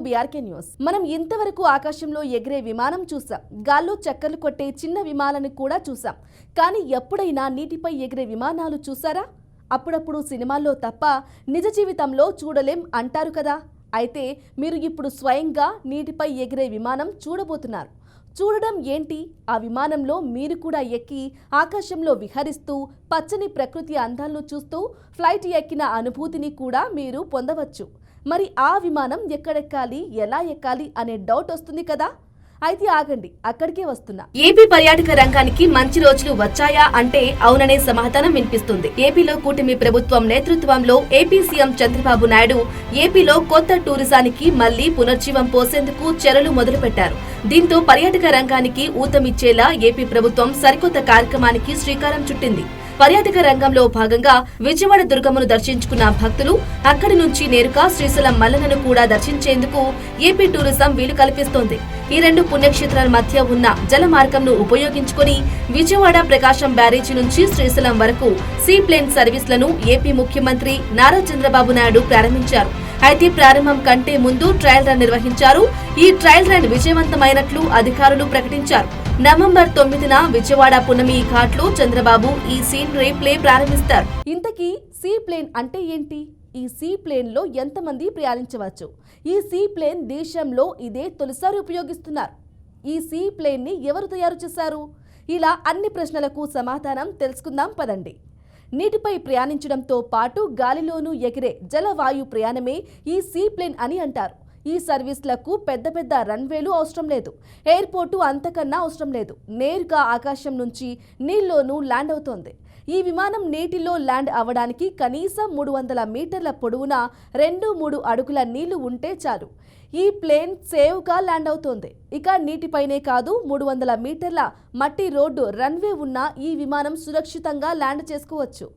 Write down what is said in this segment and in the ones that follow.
BRK news. మనం ఇంతవరకు ఆకాశంలో ఎగిరే విమానం చూసాం, గాల్లో చక్కర్లు కొట్టే చిన్న విమానాలను కూడా చూసాం. కానీ ఎప్పుడైనా నీటిపై ఎగిరే విమానాలు చూసారా? అప్పుడప్పుడు సినిమాల్లో తప్ప నిజ జీవితంలో చూడలేం అంటారు కదా. అయితే మీరు ఇప్పుడు స్వయంగా నీటిపై ఎగిరే విమానం చూడబోతున్నారు. చూడడం ఏంటి? ఆ విమానంలో మీరు కూడా ఎక్కి ఆకాశంలో విహరిస్తూ పచ్చని ప్రకృతి అందాలను చూస్తూ ఫ్లైట్ ఎక్కిన అనుభూతిని కూడా మీరు పొందవచ్చు. మరి ఆ విమానం ఎక్కడెక్కాలి, ఎలా ఎక్కాలి అనే డౌట్ వస్తుంది కదా. అయితే ఆగండి, అక్కడికే వస్తున్నా. ఏపీ పర్యాటక రంగానికి మంచి రోజులు వచ్చాయా అంటే అవుననే సమాధానం వినిపిస్తుంది. ఏపీలో కూటమి ప్రభుత్వం నేతృత్వంలో ఏపీ సీఎం చంద్రబాబు నాయుడు ఏపీలో కొత్త టూరిజానికి మళ్లీ పునర్జీవం పోసేందుకు చర్యలు మొదలుపెట్టారు. దీంతో పర్యాటక రంగానికి ఊతమిచ్చేలా ఏపీ ప్రభుత్వం సరికొత్త కార్యక్రమానికి శ్రీకారం చుట్టింది. పర్యాటక రంగంలో భాగంగా విజయవాడ దుర్గమ్మను దర్శించుకున్న భక్తులు అక్కడి నుంచి నేరుగా శ్రీశైలం మల్లన్నను కూడా దర్శించేందుకు ఏపీ టూరిజం వీలు కల్పిస్తోంది. ఈ రెండు పుణ్యక్షేత్రాల మధ్య ఉన్న జల మార్గంను ఉపయోగించుకుని విజయవాడ ప్రకాశం బ్యారేజీ నుంచి శ్రీశైలం వరకు సీ ప్లేన్ సర్వీసులను ఏపీ ముఖ్యమంత్రి నారా చంద్రబాబు నాయుడు ప్రారంభించారు. అయితే ప్రారంభం కంటే ముందు ట్రయల్ రన్ నిర్వహించారు. ఈ ట్రయల్ రన్ విజయవంతమైనట్లు అధికారులు ప్రకటించారు. నవంబర్ 9న విజయవాడ పున్నమి ఘాట్లో చంద్రబాబు ఈ సీన్ రీప్లే ప్రారంభిస్తారు. ఇంతకీ సీ ప్లేన్ అంటే ఏంటి? ఈ సీ ప్లేన్ లో ఎంతమంది ప్రయాణించవచ్చు? ఈ సీ ప్లేన్ దేశంలో ఇదే తొలిసారి ఉపయోగిస్తున్నారు. ఈ సీ ప్లేన్ ని ఎవరు తయారు చేశారు? ఇలా అన్ని ప్రశ్నలకు సమాధానం తెలుసుకుందాం పదండి. నీటిపై ప్రయాణించడంతో పాటు గాలిలోనూ ఎగిరే జలవాయు ప్రయాణమే ఈ సీ ప్లేన్ అని అంటారు. ఈ సర్వీస్లకు పెద్ద పెద్ద రన్వేలు అవసరం లేదు, ఎయిర్పోర్టు అంతకన్నా అవసరం లేదు. నేరుగా ఆకాశం నుంచి నీళ్ల్లోనూ ల్యాండ్ అవుతోంది. ఈ విమానం నీటిలో ల్యాండ్ అవ్వడానికి కనీసం 300 మీటర్ల పొడవున 2-3 అడుగుల నీళ్లు ఉంటే చాలు. ఈ ప్లేన్ సేవ్గా ల్యాండ్ అవుతోంది. ఇక నీటిపైనే కాదు, 300 మీటర్ల మట్టి రోడ్డు రన్వే ఉన్న ఈ విమానం సురక్షితంగా ల్యాండ్ చేసుకోవచ్చు.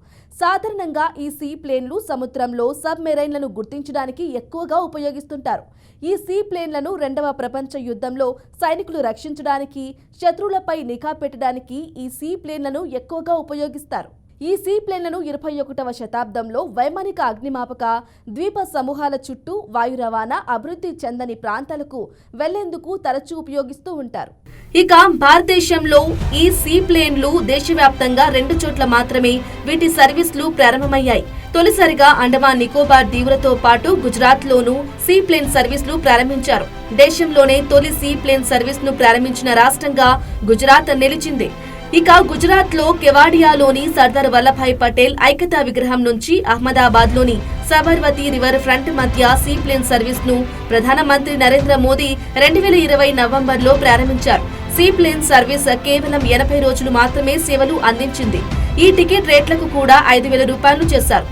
సాధారణంగా ఈ సీ ప్లేన్లు సముద్రంలో సబ్మెరైన్లను గుర్తించడానికి ఎక్కువగా ఉపయోగిస్తుంటారు. ఈ సీ ప్లేన్లను 2వ ప్రపంచ యుద్ధంలో సైనికులు రక్షించడానికి, శత్రువులపై నిఘా పెట్టడానికి ఈ సీ ప్లేన్లను ఎక్కువగా ఉపయోగిస్తారు. ఈ సీ ప్లేన్లను 21వ శతాబ్దంలో వైమానిక అగ్నిమాపక ద్వీప సమూహాల చుట్టూ వాయు రవాణా అభివృద్ధి చెందని ప్రాంతాలకు వెళ్లేందుకు తరచూ ఉపయోగిస్తూ ఉంటారు. ఇక భారతదేశంలో ఈ సీ ప్లేన్లు దేశవ్యాప్తంగా 2 చోట్ల మాత్రమే వీటి సర్వీసులు ప్రారంభమయ్యాయి. తొలిసారిగా అండమాన్ నికోబార్ దీవులతో పాటు గుజరాత్ లోనూ సీ ప్లేన్ సర్వీసులు ప్రారంభించారు. దేశంలోనే తొలి సీ ప్లేన్ సర్వీస్ ను ప్రారంభించిన రాష్ట్రంగా గుజరాత్ నిలిచింది. ఇక గుజరాత్ లో కెవాడియాలోని సర్దార్ వల్లభాయ్ పటేల్ ఐక్యతా విగ్రహం నుంచి అహ్మదాబాద్ లోని సబర్వతి రివర్ ఫ్రంట్ మధ్య సీ ప్లేన్ సర్వీస్ ను ప్రధానమంత్రి నరేంద్ర మోదీ 2020 నవంబర్లో ప్రారంభించారు. సీ ప్లేన్ సర్వీస్ కేవలం 80 రోజులు మాత్రమే సేవలు అందించింది. ఈ టికెట్ రేట్లకు కూడా 5,000 రూపాయలు చేశారు.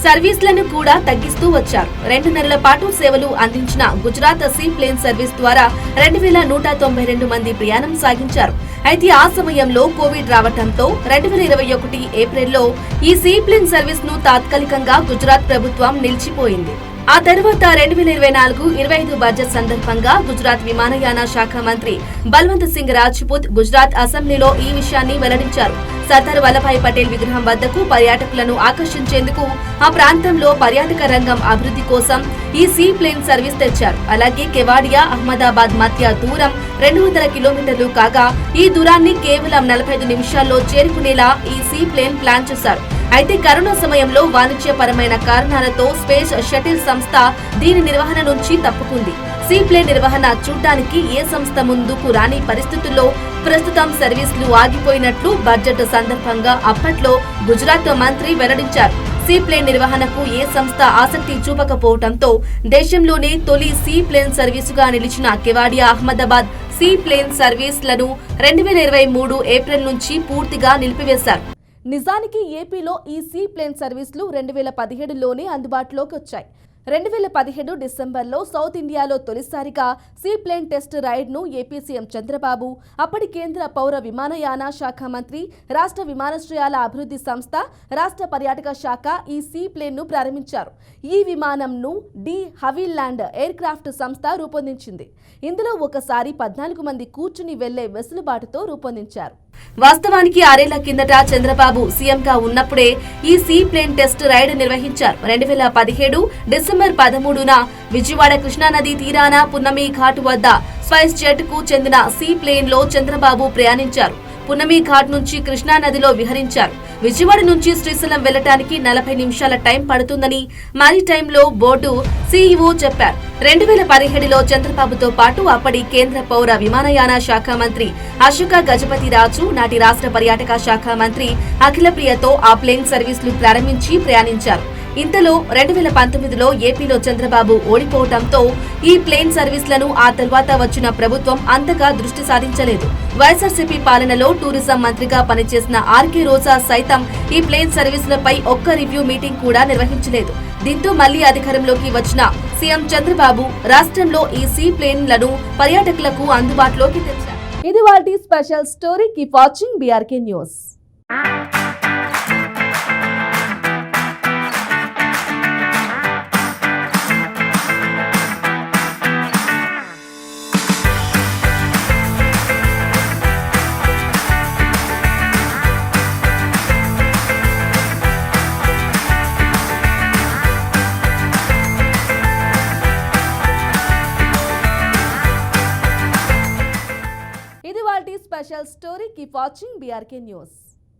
సర్వీసులను కూడా తగ్గిస్తూ వచ్చారు. 2 నెలల పాటు సేవలు అందించిన గుజరాత్ సీ ప్లేన్ సర్వీస్ ద్వారా 2192 మంది ప్రయాణం సాగించారు. అయితే ఆ సమయంలో కోవిడ్ రావడంతో 2021 ఏప్రిల్లో ఈ సీ ప్లేన్ సర్వీస్ ను తాత్కాలికంగా గుజరాత్ ప్రభుత్వం నిలిచిపోయింది. ఆ తర్వాత 2024-25 బడ్జెట్ సందర్భంగా గుజరాత్ విమానయాన శాఖ మంత్రి బల్వంత్ సింగ్ రాజ్పుత్ గుజరాత్ అసెంబ్లీలో ఈ విషయాన్ని వెల్లడించారు. సర్దార్ వల్లభాయ్ పటేల్ విగ్రహం వద్దకు పర్యాటకులను ఆకర్షించేందుకు ఆ ప్రాంతంలో పర్యాటక రంగం అభివృద్ధి కోసం ఈ సీ ప్లేన్ సర్వీస్ తెచ్చారు. అలాగే కెవాడియా అహ్మదాబాద్ మధ్య దూరం 200 కిలోమీటర్లు కాగా ఈ దూరాన్ని కేవలం 45 నిమిషాల్లో చేరుకునేలా ఈ సీ ప్లేన్ ప్లాన్ చేశారు. అయితే కరోనా సమయంలో వాణిజ్యపరమైన కారణాలతో స్పేస్ షటిల్ సంస్థ దీని నిర్వహణ నుంచి తప్పుకుంది. సీ ప్లేన్ నిర్వహణ చూడ్డానికి ఏ సంస్థ ముందుకు రాని పరిస్థితుల్లో ప్రస్తుతం సర్వీసులు ఆగిపోయినట్లు బడ్జెట్ సందర్భంగా అప్పట్లో గుజరాత్ మంత్రి వెల్లడించారు. సీ ప్లేన్ నిర్వహణకు ఏ సంస్థ ఆసక్తి చూపకపోవడంతో దేశంలోనే తొలి సీ ప్లేన్ సర్వీసుగా నిలిచిన కెవాడియా అహ్మదాబాద్ సీ ప్లేన్ సర్వీసులను 2023 ఏప్రిల్ నుంచి పూర్తిగా నిలిపివేశారు. నిజానికి ఏపీలో ఈ సీ ప్లేన్ సర్వీసులు 2017లోనే అందుబాటులోకి వచ్చాయి. 2017 డిసెంబర్లో సౌత్ ఇండియాలో తొలిసారిగా సీ ప్లేన్ టెస్ట్ రైడ్ ను ఏపీ సీఎం చంద్రబాబు, అప్పటి కేంద్ర పౌర విమానయాన శాఖ మంత్రి, రాష్ట్ర విమానాశ్రయాల అభివృద్ధి సంస్థ, రాష్ట్ర పర్యాటక శాఖ ఈ సీ ప్లేన్ ను ప్రారంభించారు. ఈ విమానంను డి హవిల్లాండ్ ఎయిర్ క్రాఫ్ట్ సంస్థ రూపొందించింది. ఇందులో ఒకసారి 14 మంది కూర్చుని వెళ్లే వెసులుబాటుతో రూపొందించారు. వాస్తవానికి 6 ఏళ్ల కిందట చంద్రబాబు సీఎంగా ఉన్నప్పుడే ఈ సీ ప్లేన్ టెస్ట్ రైడ్ నిర్వహించారు. 2017 డిసెంబర్ 13న విజయవాడ కృష్ణానది తీరాన పున్నమి ఘాట్ వద్ద స్పైస్ జెట్ కు చెందిన సీ ప్లేన్ లో చంద్రబాబు ప్రయాణించారు. పున్నమి ఘాట్ నుంచి కృష్ణానదిలో విహరించారు. విజయవాడ నుంచి శ్రీశైలం వెళ్లటానికి 40 నిమిషాల టైం పడుతుందని మారిటైమ్ లో బోర్డు సీఈఓ చెప్పారు. 2017లో చంద్రబాబుతో పాటు అప్పటి కేంద్ర పౌర విమానయాన శాఖ మంత్రి అశోక గజపతి రాజు, నాటి రాష్ట్ర పర్యాటక శాఖ మంత్రి అఖిలప్రియతో ఆ ప్లేన్ సర్వీసులు ప్రారంభించి ప్రయాణించారు. ఇంతలో 2019లో ఏపీలో చంద్రబాబు ఓడిపోవడంతో ఈ ప్లేన్ సర్వీసులను ఆ తర్వాత వచ్చిన ప్రభుత్వం అంతగా దృష్టి సారించలేదు. వైఎస్ఆర్సీపీ పాలనలో టూరిజం మంత్రిగా పనిచేసిన ఆర్కే రోజా సైతం ఈ ప్లేన్ సర్వీసులపై ఒక్క రివ్యూ మీటింగ్ కూడా నిర్వహించలేదు. దీంతో మళ్లీ అధికారంలోకి వచ్చిన సీఎం చంద్రబాబు రాష్ట్రంలో ఈ సీ ప్లేన్లను పర్యాటకులకు అందుబాటులోకి తెచ్చారు. ఇది వాటి special story. Keep watching BRK news. ఇది వాటి special story. Keep watching BRK news.